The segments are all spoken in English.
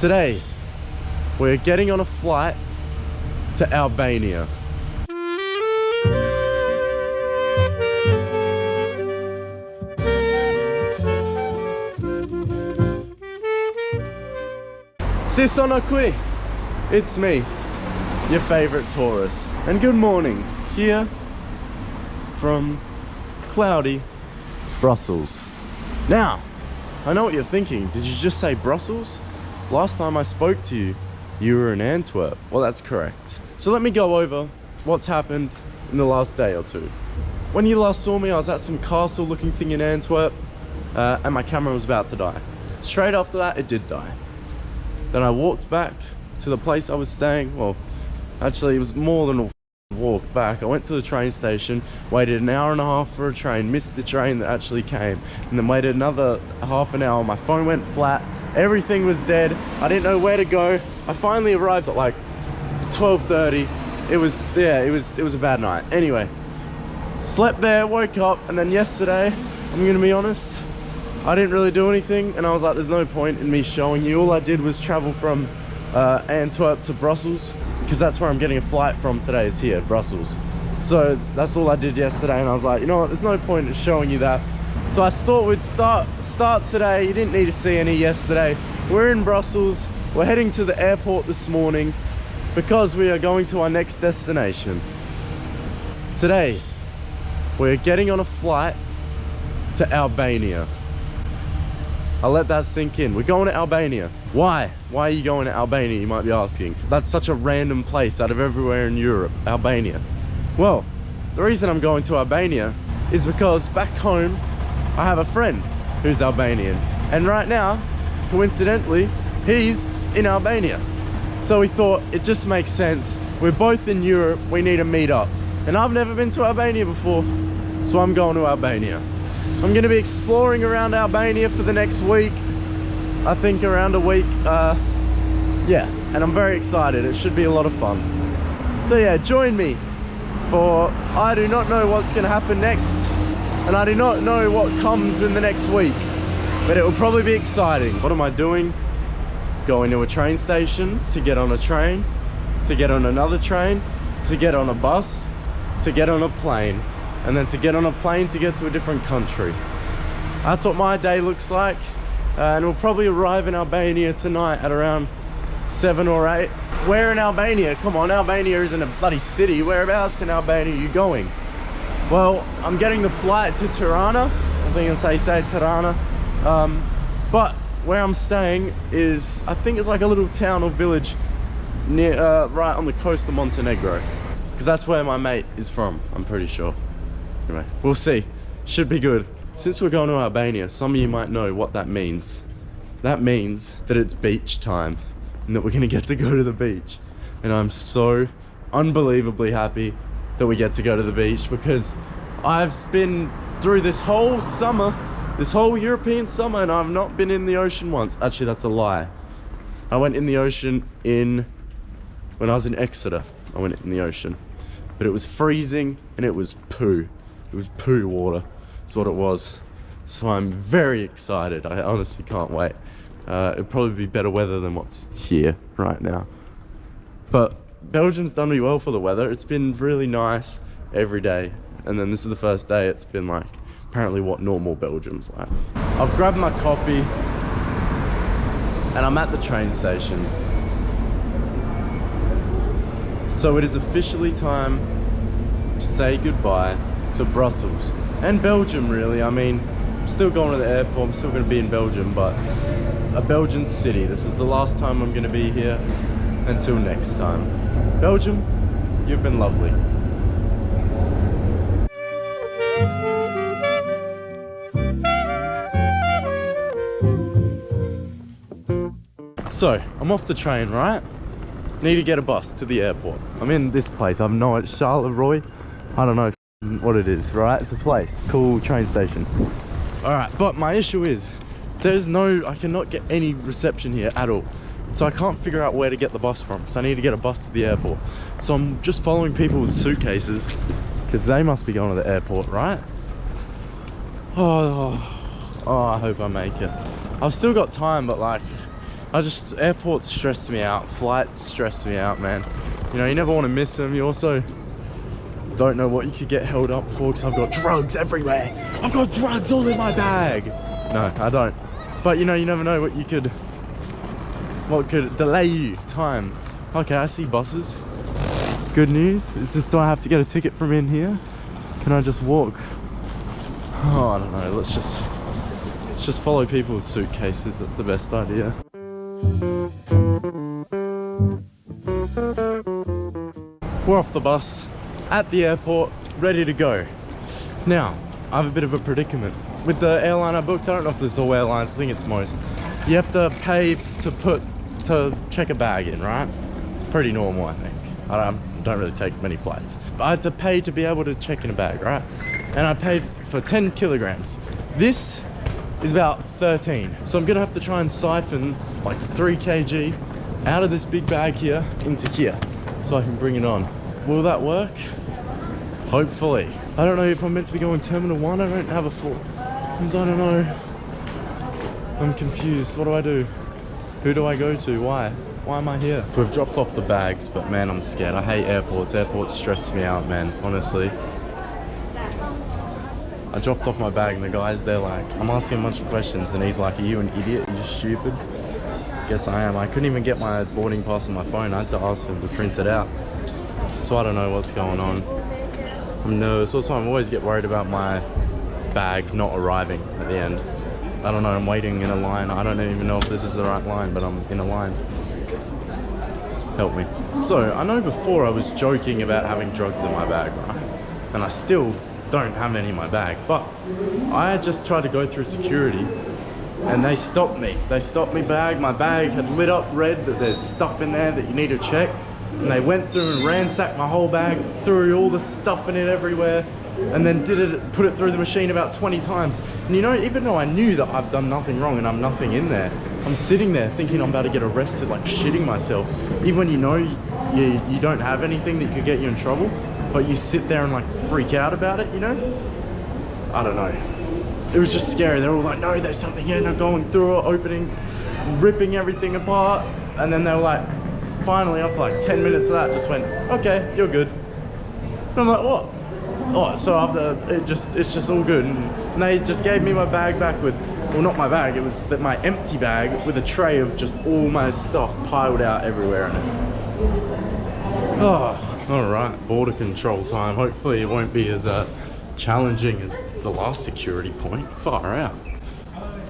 Today, we're getting on a flight to Albania. Si sono qui. It's me, your favorite tourist. And good morning, here from cloudy Brussels. Now, I know what you're thinking. Did you just say Brussels? Last time I spoke to you, you were in Antwerp. Well, that's correct. So let me go over what's happened in the last day or two. When you last saw me, I was at some castle looking thing in Antwerp, and my camera was about to die. Straight after that, it did die. Then I walked back to the place I was staying. Well, actually it was more than a walk back. I went to the train station, waited an hour and a half for a train, missed the train that actually came, and then waited another half an hour. My phone went flat, everything was dead. I didn't know where to go. I finally arrived at like 12:30. It was a bad night. Anyway, slept there, woke up, and then yesterday, I'm gonna be honest, I didn't really do anything, and I was like, there's no point in me showing you. All I did was travel from Antwerp to Brussels, because that's where I'm getting a flight from today, is here, Brussels. So that's all I did yesterday, and I was like, you know what, there's no point in showing you that. So I thought we'd start today. You didn't need to see any yesterday. We're in Brussels. We're heading to the airport this morning because we are going to our next destination. Today, we're getting on a flight to Albania. I'll let that sink in. We're going to Albania. Why? Why are you going to Albania, you might be asking? That's such a random place out of everywhere in Europe, Albania. Well, the reason I'm going to Albania is because back home, I have a friend who's Albanian. And right now, coincidentally, he's in Albania. So we thought it just makes sense. We're both in Europe, we need to meet up. And I've never been to Albania before, so I'm going to Albania. I'm going to be exploring around Albania for the next week. I think around a week. Yeah, and I'm very excited. It should be a lot of fun. So yeah, join me for I do not know what's going to happen next, and I do not know what comes in the next week, but it will probably be exciting. What am I doing? Going to a train station to get on a train, to get on another train, to get on a bus, to get on a plane, and then to get on a plane to get to a different country. That's what my day looks like, and we'll probably arrive in Albania tonight at around 7 or 8. Where in Albania? Come on, Albania isn't a bloody city. Whereabouts in Albania are you going? Well, I'm getting the flight to Tirana. I think that's how you say Tirana. But where I'm staying is, I think it's like a little town or village near, right on the coast of Montenegro, because that's where my mate is from, I'm pretty sure. Anyway, we'll see. Should be good. Since we're going to Albania, some of you might know what that means. That means that it's beach time and that we're gonna get to go to the beach. And I'm so unbelievably happy that we get to go to the beach, because I've been through this whole summer, this whole European summer, and I've not been in the ocean once. Actually, that's a lie. I went in the ocean when I was in Exeter. I went in the ocean, but it was freezing and it was poo. It was poo water, that's what it was. So I'm very excited. I honestly can't wait. It'll probably be better weather than what's here right now. But Belgium's done me well for the weather. It's been really nice every day. And then this is the first day it's been like, apparently what normal Belgium's like. I've grabbed my coffee and I'm at the train station. So it is officially time to say goodbye to Brussels and Belgium, really. I mean, I'm still going to the airport, I'm still going to be in Belgium, but a Belgian city. This is the last time I'm going to be here until next time. Belgium, you've been lovely. So, I'm off the train, right? Need to get a bus to the airport. I'm in this place, I know it's Charleroi. I don't know what it is, right? It's a place, cool train station. All right, but my issue is, I cannot get any reception here at all. So I can't figure out where to get the bus from. So I need to get a bus to the airport. So I'm just following people with suitcases, because they must be going to the airport, right? Oh, I hope I make it. I've still got time, but like, Airports stress me out, flights stress me out, man. You know, you never want to miss them. You also don't know what you could get held up for, because I've got drugs everywhere. I've got drugs all in my bag. No, I don't. But you know, you never know what could delay you time. Okay, I see buses. Good news is this, do I have to get a ticket from in here? Can I just walk? Oh, I don't know. Let's just follow people with suitcases. That's the best idea. We're off the bus at the airport, ready to go. Now, I have a bit of a predicament. With the airline I booked, I don't know if this is all airlines, I think it's most. You have to pay to check a bag in, right? It's pretty normal, I think. I don't really take many flights. I had to pay to be able to check in a bag, right? And I paid for 10 kilograms. This is about 13. So I'm gonna have to try and siphon like 3 kg out of this big bag here into here, so I can bring it on. Will that work? Hopefully. I don't know if I'm meant to be going Terminal 1. I don't have a full... I don't know. I'm confused. What do I do? Who do I go to? Why? Why am I here? We've dropped off the bags, but man, I'm scared. I hate airports. Airports stress me out, man, honestly. I dropped off my bag and the guy's there like, I'm asking a bunch of questions and he's like, are you an idiot? Are you stupid? Guess I am. I couldn't even get my boarding pass on my phone. I had to ask him to print it out. So I don't know what's going on. I'm nervous. Also, I always get worried about my bag not arriving at the end. I don't know, I'm waiting in a line. I don't even know if this is the right line, but I'm in a line. Help me. So, I know before I was joking about having drugs in my bag, right? And I still don't have any in my bag, but I just tried to go through security and they stopped me. They stopped me bag. My bag had lit up red that there's stuff in there that you need to check. And they went through and ransacked my whole bag, threw all the stuff in it everywhere, and then put it through the machine about 20 times. And you know, even though I knew that I've done nothing wrong and I'm nothing in there, I'm sitting there thinking I'm about to get arrested, like shitting myself. Even when you know you don't have anything that could get you in trouble, but you sit there and like freak out about it, you know? I don't know. It was just scary. They're all like, no, there's something here. And they're going through it, opening, ripping everything apart. And then they were like, finally, after like 10 minutes of that, just went, okay, you're good. And I'm like, what? Oh, so after it's just all good. And they just gave me my bag back with, well, not my bag, it was my empty bag with a tray of just all my stuff piled out everywhere in it. Oh, all right, border control time. Hopefully it won't be as challenging as the last security point. Far out.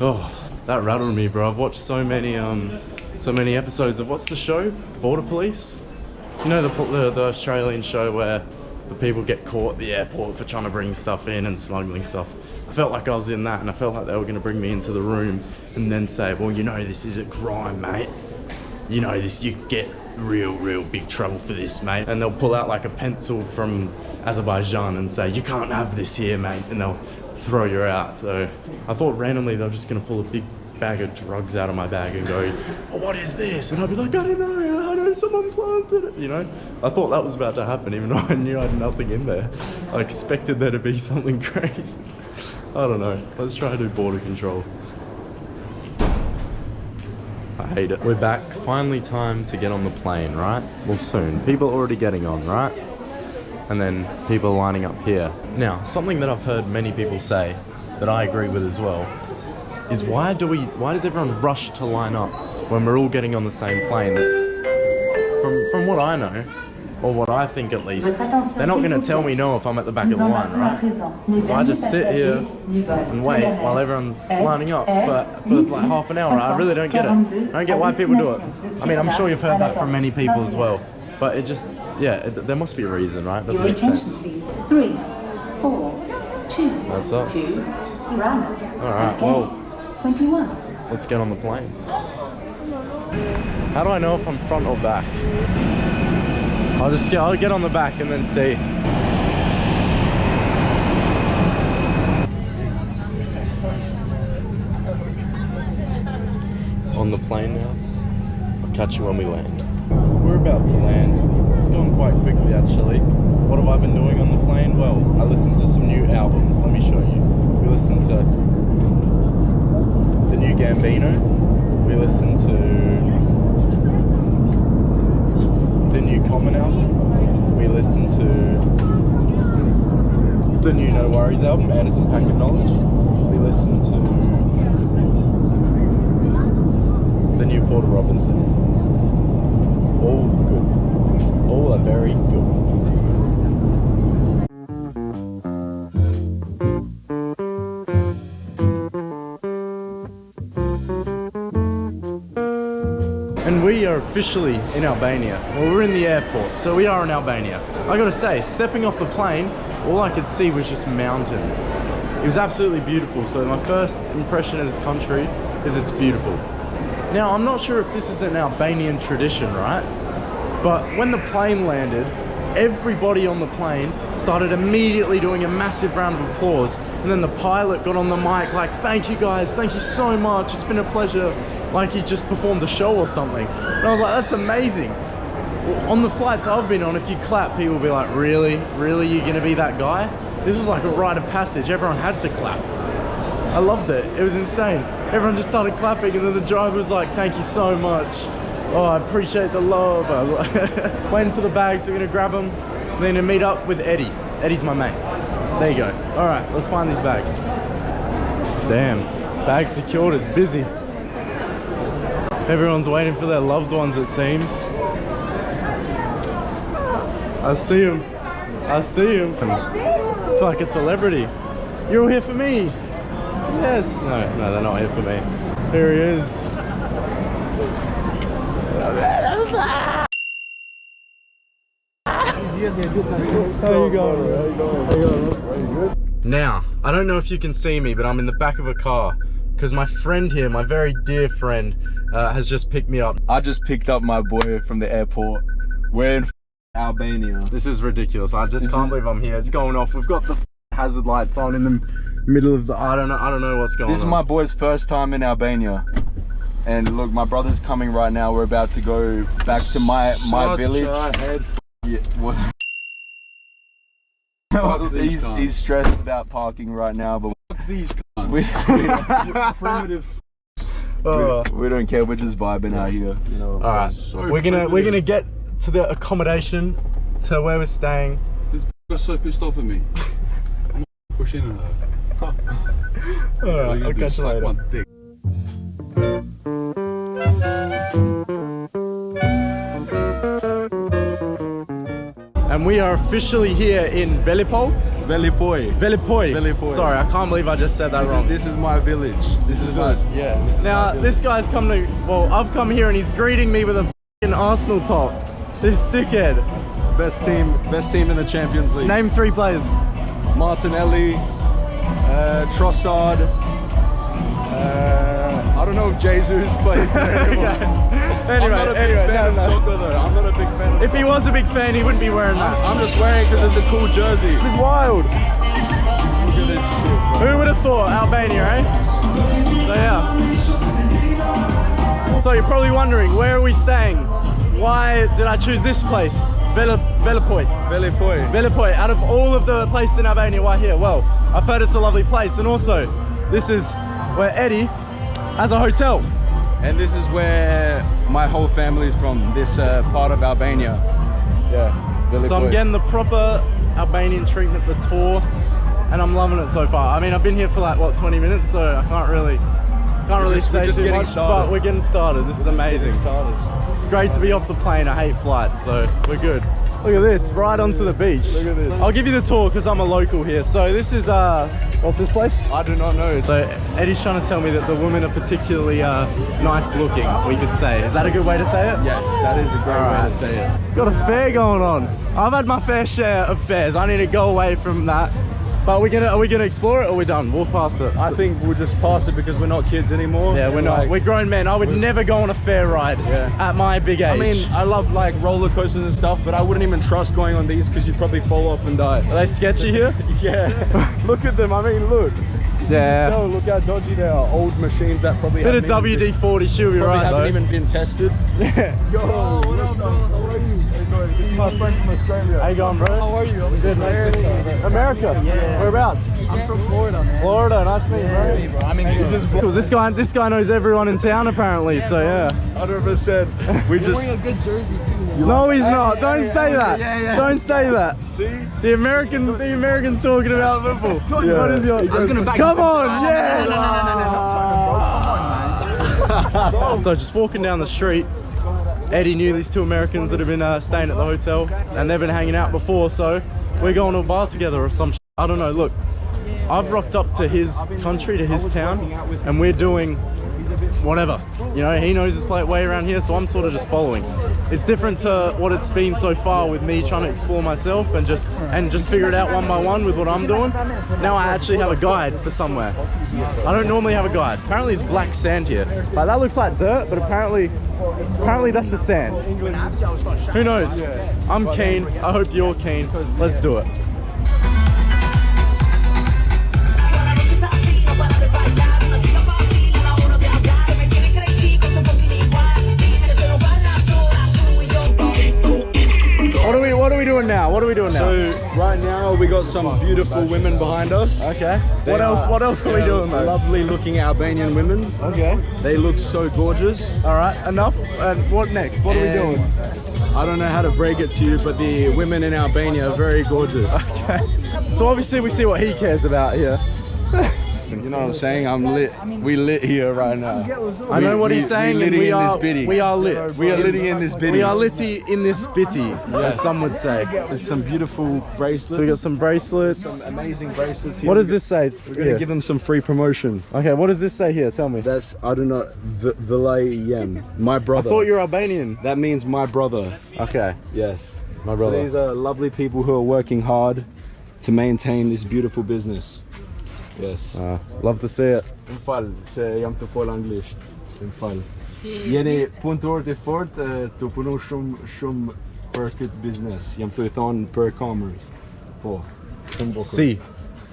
Oh, that rattled me, bro. I've watched so many episodes of, what's the show? Border Police? You know, the Australian show where the people get caught at the airport for trying to bring stuff in and smuggling stuff. I felt like I was in that, and I felt like they were going to bring me into the room and then say, well, you know, this is a crime, mate. You know this, you get real big trouble for this, mate. And they'll pull out like a pencil from Azerbaijan and say, you can't have this here, mate, and they'll throw you out. So I thought randomly they were just going to pull a big bag of drugs out of my bag and go, oh, what is this? And I'd be like, I don't know, someone planted it, you know? I thought that was about to happen, even though I knew I had nothing in there. I expected there to be something crazy. I don't know. Let's try to do border control. I hate it. We're back. Finally time to get on the plane, right? Well, soon. People are already getting on, right? And then people lining up here. Now, something that I've heard many people say that I agree with as well is why does everyone rush to line up when we're all getting on the same plane? From what I know, or what I think at least, they're not going to tell me no if I'm at the back of the line, right? So I just sit here and wait while everyone's lining up for like half an hour. I really don't get it. I don't get why people do it. I mean, I'm sure you've heard that from many people as well, but it just, yeah, there must be a reason, right? It doesn't make sense. 3, 4, 2, that's us. Tirana. Alright, well, 21. let's get on the plane. How do I know if I'm front or back? I'll get on the back and then see. On the plane now. I'll catch you when we land. We're about to land. It's going quite quickly actually. What have I been doing on the plane? Well, I listened to some new albums. Let me show you. We listened to the new Gambino, We listened to the new Common album. We listened to the new No Worries album, Anderson Pack of Knowledge. We listened to the new Porter Robinson. All good. All are very good. That's good. And we are officially in Albania. Well, we're in the airport, so we are in Albania. I gotta say, stepping off the plane, all I could see was just mountains. It was absolutely beautiful. So my first impression of this country is it's beautiful. Now, I'm not sure if this is an Albanian tradition, right? But when the plane landed, everybody on the plane started immediately doing a massive round of applause. And then the pilot got on the mic like, thank you guys, thank you so much, it's been a pleasure. Like he just performed a show or something. And I was like, that's amazing. Well, on the flights I've been on, if you clap, people will be like, really? Really, you're gonna be that guy? This was like a rite of passage, everyone had to clap. I loved it, it was insane. Everyone just started clapping and then the driver was like, thank you so much. Oh, I appreciate the love. I was like waiting for the bags, so we're gonna grab them. We're gonna meet up with Eddie. Eddie's my mate. There you go. All right, let's find these bags. Damn, bags secured, it's busy. Everyone's waiting for their loved ones, it seems. I see him. I see him. I feel like a celebrity. You're all here for me. Yes. No, they're not here for me. Here he is. How you going? Now, I don't know if you can see me, but I'm in the back of a car because my friend here, my very dear friend, has just picked me up. I just picked up my boy from the airport. We're in Albania. This is ridiculous. I just can't believe I'm here. It's going off. We've got the hazard lights on in the middle of the. I don't know what's going on. This is my boy's first time in Albania. And look, my brother's coming right now. We're about to go back to my village. Yeah, what? He's stressed about parking right now, but Fuck these cunts. you primitive. We don't care. We're just vibing out here. You know. All right, we're gonna get to the accommodation, to where we're staying. This got so pissed off at me. I'm pushing her. All right, I'll catch you later. My dick. And we are officially here in Velipoj. Sorry, I can't believe I just said that wrong. This is my village. This is my Now, this guy's come to, well, I've come here and he's greeting me with a f***ing Arsenal top. This dickhead. best team in the Champions League. Name 3 players. Martinelli, Trossard. I don't know if Jesus plays there anymore. Anyway, I'm not a big fan of soccer though. I'm not a big fan of If he was a big fan, he wouldn't be wearing that. I'm just wearing it because it's a cool jersey. This is wild. Look at this shit, Who would have thought? Albania, eh? So yeah. So you're probably wondering, where are we staying? Why did I choose this place? Velipoj. Out of all of the places in Albania, why here? Well, I've heard it's a lovely place, and also, this is where Eddie has a hotel. And this is where my whole family is from, this part of Albania. Yeah, So I'm getting the proper Albanian treatment, the tour, and I'm loving it so far. I mean, I've been here for like, what, 20 minutes, so I can't really say too much, but we're getting started. This is amazing. It's great to be off the plane. I hate flights, so we're good. Look at this, right onto the beach. Look at this. I'll give you the tour because I'm a local here. So this is, what's this place? I do not know. So Eddie's trying to tell me that the women are particularly nice looking, we could say. Is that a good way to say it? Yes, that is a great way to say it. Got a fair going on. I've had my fair share of fairs. I need to go away from that. But are we gonna explore it or are we done? We'll pass it. I think we'll just pass it because we're not kids anymore. Yeah, we're not. We're grown men. I would never go on a fair ride at my big age. I mean, I love like roller coasters and stuff, but I wouldn't even trust going on these because you'd probably fall off and die. Are they sketchy here? Yeah. Look at them. I mean, look. Yeah. Oh, look how dodgy they are. Old machines that probably Bit of haven't even WD-40 should be probably right haven't though. even been tested. Yeah. Yo, what up, bro? How are you? This is my friend from Australia. How you going, bro? How are you? Good, nice to meet you. America? Yeah. Whereabouts? I'm from Florida, man. Florida, nice to meet you, bro. Hey, bro. I'm in Cool. This guy knows everyone in town apparently, so yeah. 100%. We You're just. wearing a good jersey too. No, he's not. Don't say that. Yeah. Don't say that. See? The American's talking about football. Yeah. What is your? I was gonna back Come you. on, yeah. No, Come on, man. So just walking down the street, Eddie knew these two Americans that have been staying at the hotel, and they've been hanging out before. So we're going to a bar together or some. I don't know. Look, I've rocked up to his country, to his town, and we're doing whatever. You know, he knows his way around here, so I'm sort of just following. It's different to what it's been so far with me trying to explore myself and just figure it out one by one with what I'm doing. Now I actually have a guide for somewhere. I don't normally have a guide. Apparently there's black sand here. Like that looks like dirt, but apparently that's the sand. Who knows? I'm keen. I hope you're keen. Let's do it. What are we doing now? What are we doing now? So right now we got some beautiful women behind us. Okay. What else are we doing though? Lovely looking Albanian women. Okay. They look so gorgeous. All right. Enough. And what next? What are we doing? I don't know how to break it to you, but the women in Albania are very gorgeous. Okay. So obviously we see what he cares about here. You know what I'm saying? I'm lit. We lit here right now. I know what he's saying. We and litty in this bitty. we are lit. We are litty in this bitty. We are litty in this bitty, as some would say. There's some beautiful bracelets. So we got some bracelets. some amazing bracelets here. What does this say? We're gonna give them some free promotion. Okay, what does this say here? Tell me. That's, I don't know, Vilayem, my I brother. thought you were Albanian. That means my brother. Okay, Yes. my So brother. these are lovely people who are working hard to maintain this beautiful business. Yes. Love to see it. Më fal, se jam të fol anglisht. Më fal. Jeni punëtorët e fortë të punu shumë për këtë biznes. Jam të I thonë për commerce. Po. Shumë bukur. See.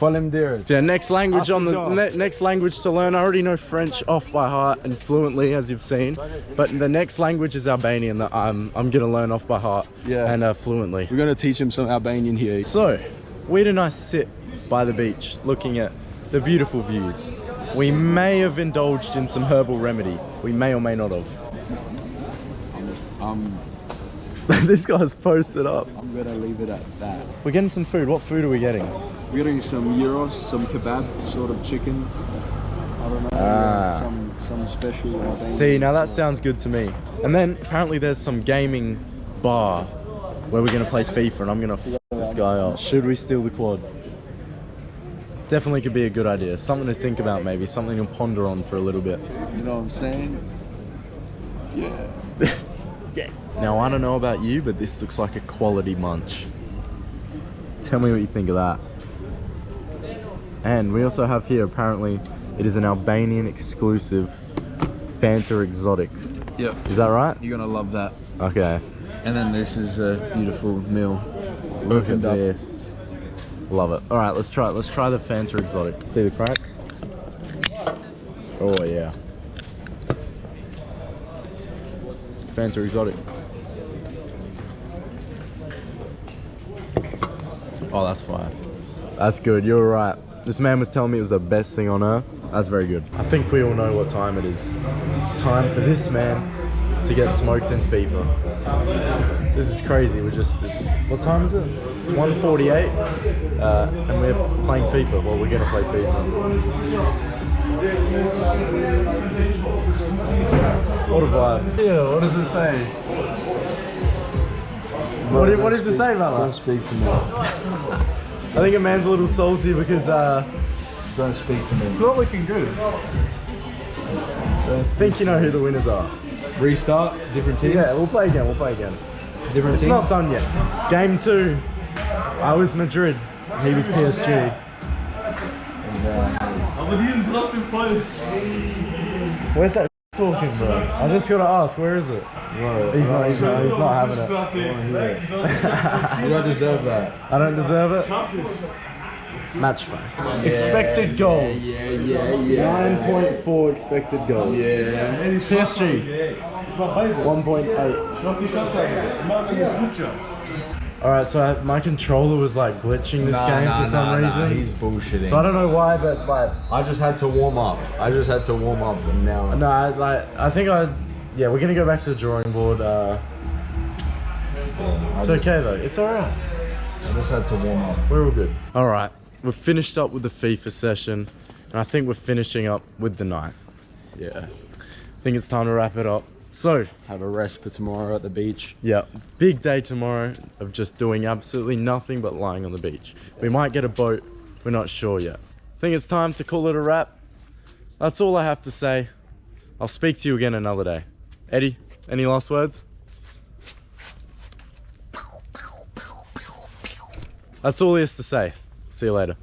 Faleminderit. Yeah, next language on the Awesome. next language to learn. I already know French off by heart and fluently, as you've seen. But the next language is Albanian that I'm gonna learn off by heart and fluently. We're gonna teach him some Albanian here. So we had a nice sit by the beach, looking at the beautiful views. We may have indulged in some herbal remedy. We may or may not have. This guy's posted up. I'm gonna leave it at that. We're getting some food. What food are we getting? We're getting some gyros, some kebab, sort of chicken. I don't know. Some special Albanian. See, now that sounds good to me. And then apparently there's some gaming bar where we're gonna play FIFA, and I'm gonna f this guy up. Should we steal the quad? Definitely could be a good idea. Something to think about, maybe something to ponder on for a little bit. You know what I'm saying? Yeah. Yeah. Now I don't know about you, but this looks like a quality munch. Tell me what you think of that. And we also have here, apparently, it is an Albanian exclusive Fanta Exotic. Yep. Is that right? You're gonna love that. Okay. And then this is a beautiful meal. Look at this. Love it. All right, let's try it. Let's try the Fanta Exotic. See the crack? Oh yeah. Fanta Exotic. Oh, that's fire. That's good. You're right. This man was telling me it was the best thing on earth. That's very good. I think we all know what time it is. It's time for this man to get smoked in FIFA. This is crazy. What time is it? It's 1:48, and we're playing FIFA. Well, we're gonna play FIFA. What a vibe. Yeah, what does it say? What does it say, Bella? Don't speak to me. I think a man's a little salty because Don't speak to me. it's not looking good. I think you know who the winners are. Restart, different teams. Yeah, we'll play again. Different It's teams. not done yet. Game 2, I was Madrid, he was PSG. Where's that talking, bro? I just gotta ask, where is it? He's not having it. You don't deserve that. I don't deserve it? Match fact. Expected goals. Yeah, yeah, yeah. 9.4 expected goals. Yeah. PSG. 1.8. Alright, so my controller was like glitching this game for some reason. He's bullshitting. So I don't know why, but like I just had to warm up. And now. no, I think yeah, we're gonna go back to the drawing board. It's okay though. It's alright. I just had to warm up. We're all good. Alright, we've finished up with the FIFA session, and I think we're finishing up with the night. Yeah. I think it's time to wrap it up. So, Have a rest for tomorrow at the beach. yeah, big day tomorrow of just doing absolutely nothing but lying on the beach. We might get a boat, we're not sure yet. I think it's time to call it a wrap. That's all I have to say. I'll speak to you again another day. Eddie, any last words? That's all he has to say. See you later.